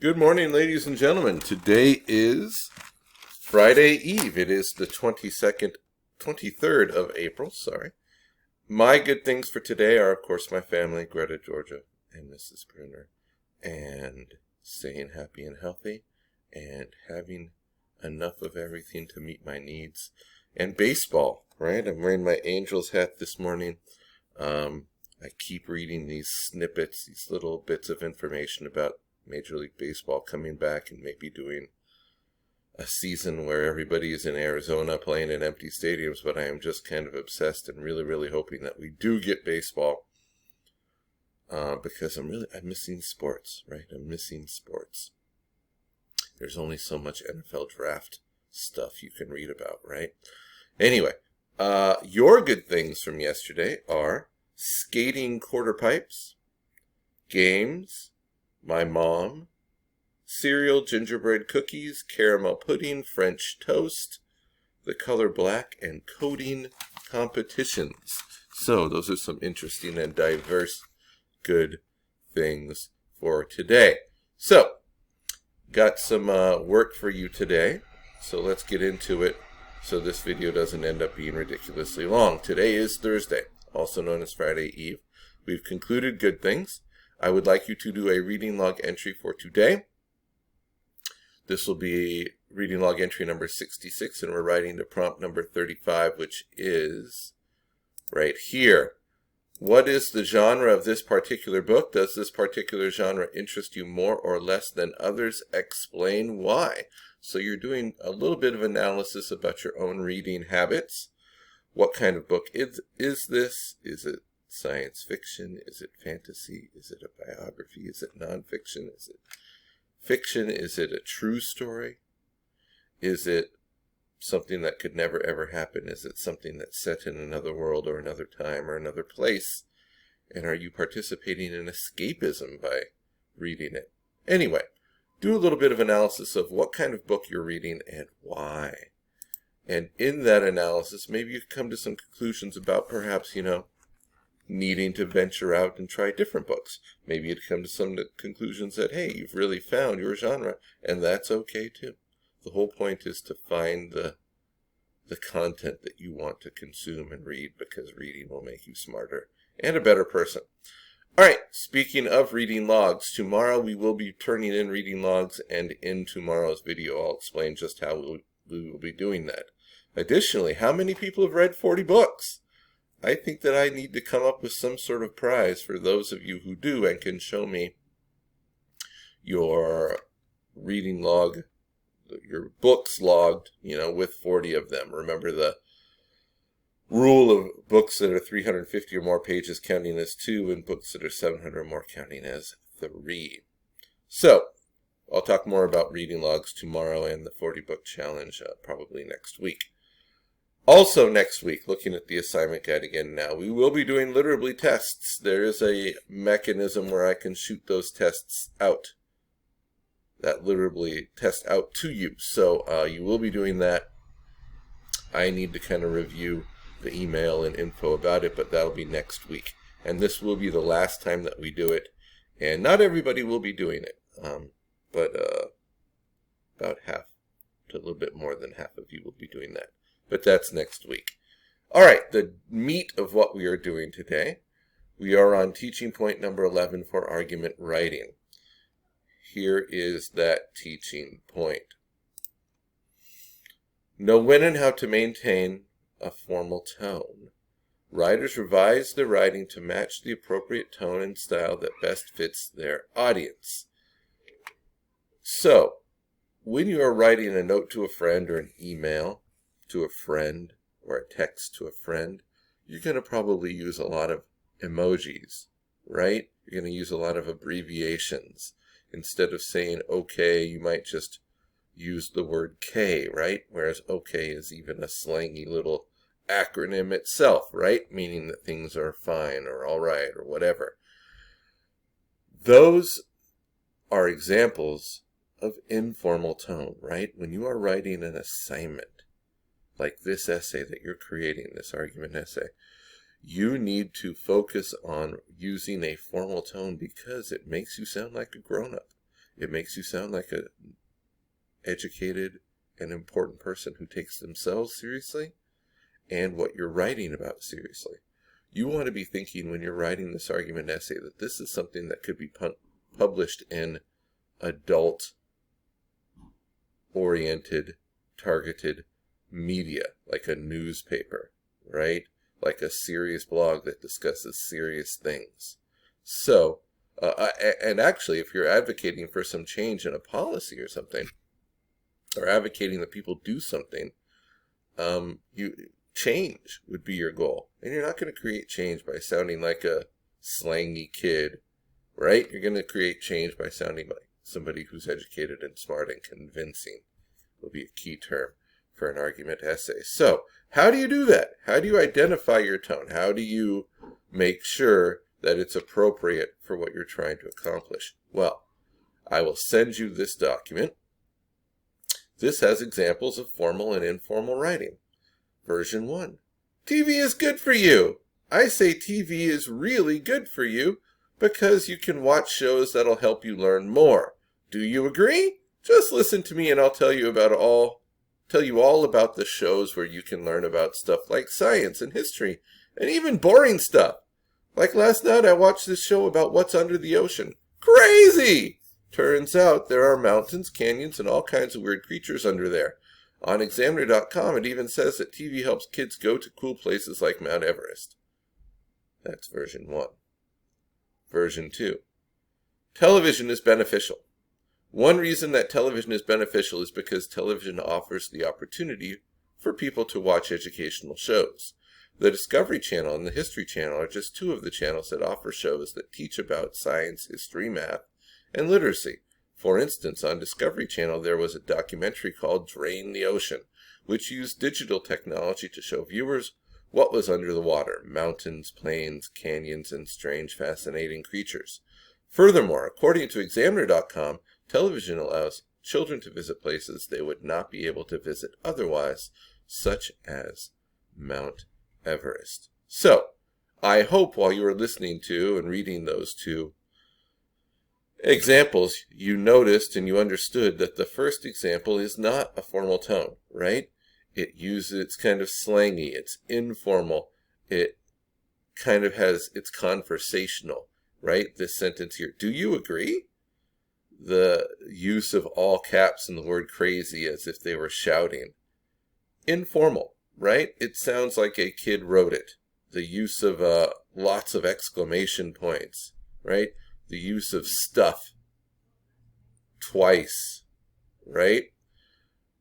Good morning, ladies and gentlemen. Today is Friday Eve. It is the 23rd of April, sorry. My good things for today are, of course, my family, Greta, Georgia, and Mrs. Bruner, and staying happy and healthy, and having enough of everything to meet my needs, and baseball, right? I'm wearing my Angels hat this morning. I keep reading these snippets, these little bits of information about Major League Baseball coming back and maybe doing a season where everybody is in Arizona playing in empty stadiums, but I am just kind of obsessed and really hoping that we do get baseball because I'm missing sports, right? I'm missing sports. There's only so much NFL draft stuff you can read about, right? Anyway, your good things from yesterday are skating quarter pipes, games, my mom, cereal, gingerbread cookies, caramel pudding, French toast, the color black, and coding competitions. So those are some interesting and diverse good things for today. So, got some work for you today. So let's get into it so this video doesn't end up being ridiculously long. Today is Thursday, also known as Friday Eve. We've concluded good things. I would like you to do a reading log entry for today. This will be reading log entry number 66, and we're writing to prompt number 35, which is right here. What is the genre of this particular book? Does this particular genre interest you more or less than others? Explain why. So you're doing a little bit of analysis about your own reading habits. What kind of book is this? Is it science fiction? Is it fantasy? Is it a biography? Is it nonfiction? Is it fiction? Is it a true story? Is it something that could never ever happen? Is it something that's set in another world or another time or another place? And are you participating in escapism by reading it? Anyway, do a little bit of analysis of what kind of book you're reading and why. And in that analysis, maybe you come to some conclusions about perhaps, needing to venture out and try different books. Maybe you'd come to some conclusions that, hey, you've really found your genre, and that's okay too. The whole point is to find the content that you want to consume and read, because reading will make you smarter and a better person. All right, speaking of reading logs, tomorrow we will be turning in reading logs, and in tomorrow's video I'll explain just how we will be doing that. Additionally, how many people have read 40 books? I think that I need to come up with some sort of prize for those of you who do and can show me your reading log, your books logged, with 40 of them. Remember the rule of books that are 350 or more pages counting as 2, and books that are 700 or more counting as 3. So, I'll talk more about reading logs tomorrow and the 40 book challenge probably next week. Also next week, looking at the assignment guide again now, we will be doing literally tests. There is a mechanism where I can shoot those tests out. That literally test out to you. So you will be doing that. I need to kind of review the email and info about it, but that'll be next week. And this will be the last time that we do it. And not everybody will be doing it, but about half to a little bit more than half of you will be doing that. But that's next week. All right, the meat of what we are doing today. We are on teaching point number 11 for argument writing. Here is that teaching point. Know when and how to maintain a formal tone. Writers revise their writing to match the appropriate tone and style that best fits their audience. So, when you are writing a note to a friend or an email to a friend or a text to a friend, you're going to probably use a lot of emojis, right? You're going to use a lot of abbreviations. Instead of saying okay, you might just use the word K, right? Whereas okay is even a slangy little acronym itself, right? Meaning that things are fine or all right or whatever. Those are examples of informal tone, right? When you are writing an assignment, like this essay that you're creating, this argument essay, you need to focus on using a formal tone because it makes you sound like a grown-up. It makes you sound like an educated and important person who takes themselves seriously and what you're writing about seriously. You want to be thinking when you're writing this argument essay that this is something that could be published in adult-oriented, targeted media, like a newspaper, right? Like a serious blog that discusses serious things. So, and actually, if you're advocating for some change in a policy or something, or advocating that people do something, change would be your goal. And you're not going to create change by sounding like a slangy kid, right? You're going to create change by sounding like somebody who's educated and smart and convincing. Will be a key term for an argument essay. So, how do you do that? How do you identify your tone? How do you make sure that it's appropriate for what you're trying to accomplish? Well, I will send you this document. This has examples of formal and informal writing. Version 1. TV is good for you. I say TV is really good for you because you can watch shows that'll help you learn more. Do you agree? Just listen to me and I'll tell you all about the shows where you can learn about stuff like science and history and even boring stuff. Like last night I watched this show about what's under the ocean. Crazy! Turns out there are mountains, canyons, and all kinds of weird creatures under there. On Examiner.com it even says that TV helps kids go to cool places like Mount Everest. That's version 1. Version 2. Television is beneficial. One reason that television is beneficial is because television offers the opportunity for people to watch educational shows. The Discovery Channel and the History Channel are just two of the channels that offer shows that teach about science, history, math, and literacy. For instance, on Discovery Channel there was a documentary called Drain the Ocean, which used digital technology to show viewers what was under the water: mountains, plains, canyons, and strange, fascinating creatures. Furthermore, according to Examiner.com, television allows children to visit places they would not be able to visit otherwise, such as Mount Everest. So, I hope while you were listening to and reading those two examples, you noticed and you understood that the first example is not a formal tone, right? It's kind of slangy, it's informal, it kind of it's conversational, right? This sentence here, do you agree? The use of all caps and the word crazy as if they were shouting. Informal, right? It sounds like a kid wrote it. The use of lots of exclamation points, right? The use of stuff twice, right?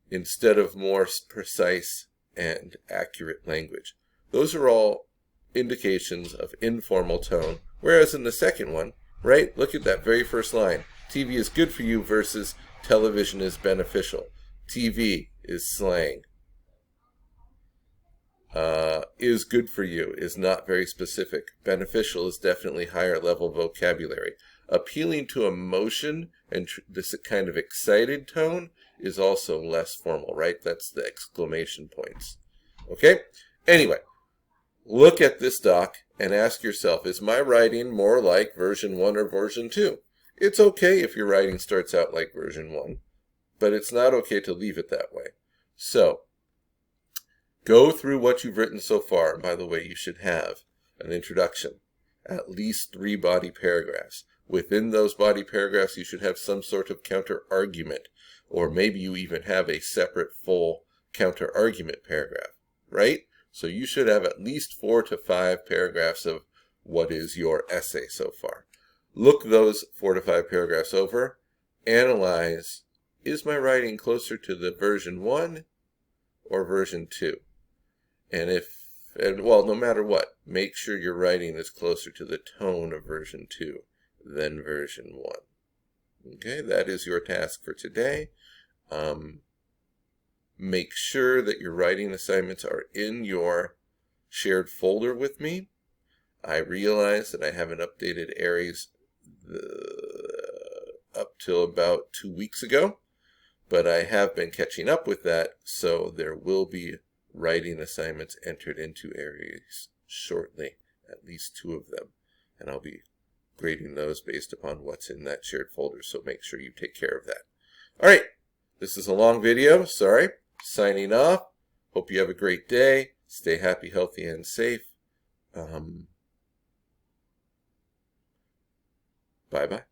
Instead of more precise and accurate language. Those are all indications of informal tone. Whereas in the second one, right? Look at that very first line. TV is good for you versus television is beneficial. TV is slang. Is good for you is not very specific. Beneficial is definitely higher level vocabulary. Appealing to emotion and this kind of excited tone is also less formal, right? That's the exclamation points. Okay? Anyway, look at this doc and ask yourself, is my writing more like version 1 or version 2? It's okay if your writing starts out like version 1, but it's not okay to leave it that way. So, go through what you've written so far. And by the way, you should have an introduction, at least 3 body paragraphs. Within those body paragraphs, you should have some sort of counter-argument, or maybe you even have a separate full counter-argument paragraph, right? So you should have at least 4 to 5 paragraphs of what is your essay so far. Look those 4 to 5 paragraphs over, analyze, is my writing closer to the version 1 or version 2? And well, no matter what, make sure your writing is closer to the tone of version 2 than version 1. Okay, that is your task for today. Make sure that your writing assignments are in your shared folder with me. I realize that I haven't updated Aries up till about 2 weeks ago, but I have been catching up with that, so there will be writing assignments entered into Aries shortly, at least 2 of them, and I'll be grading those based upon what's in that shared folder, so make sure you take care of that. All right, this is a long video, sorry. Signing off. Hope you have a great day. Stay happy, healthy, and safe. Bye-bye.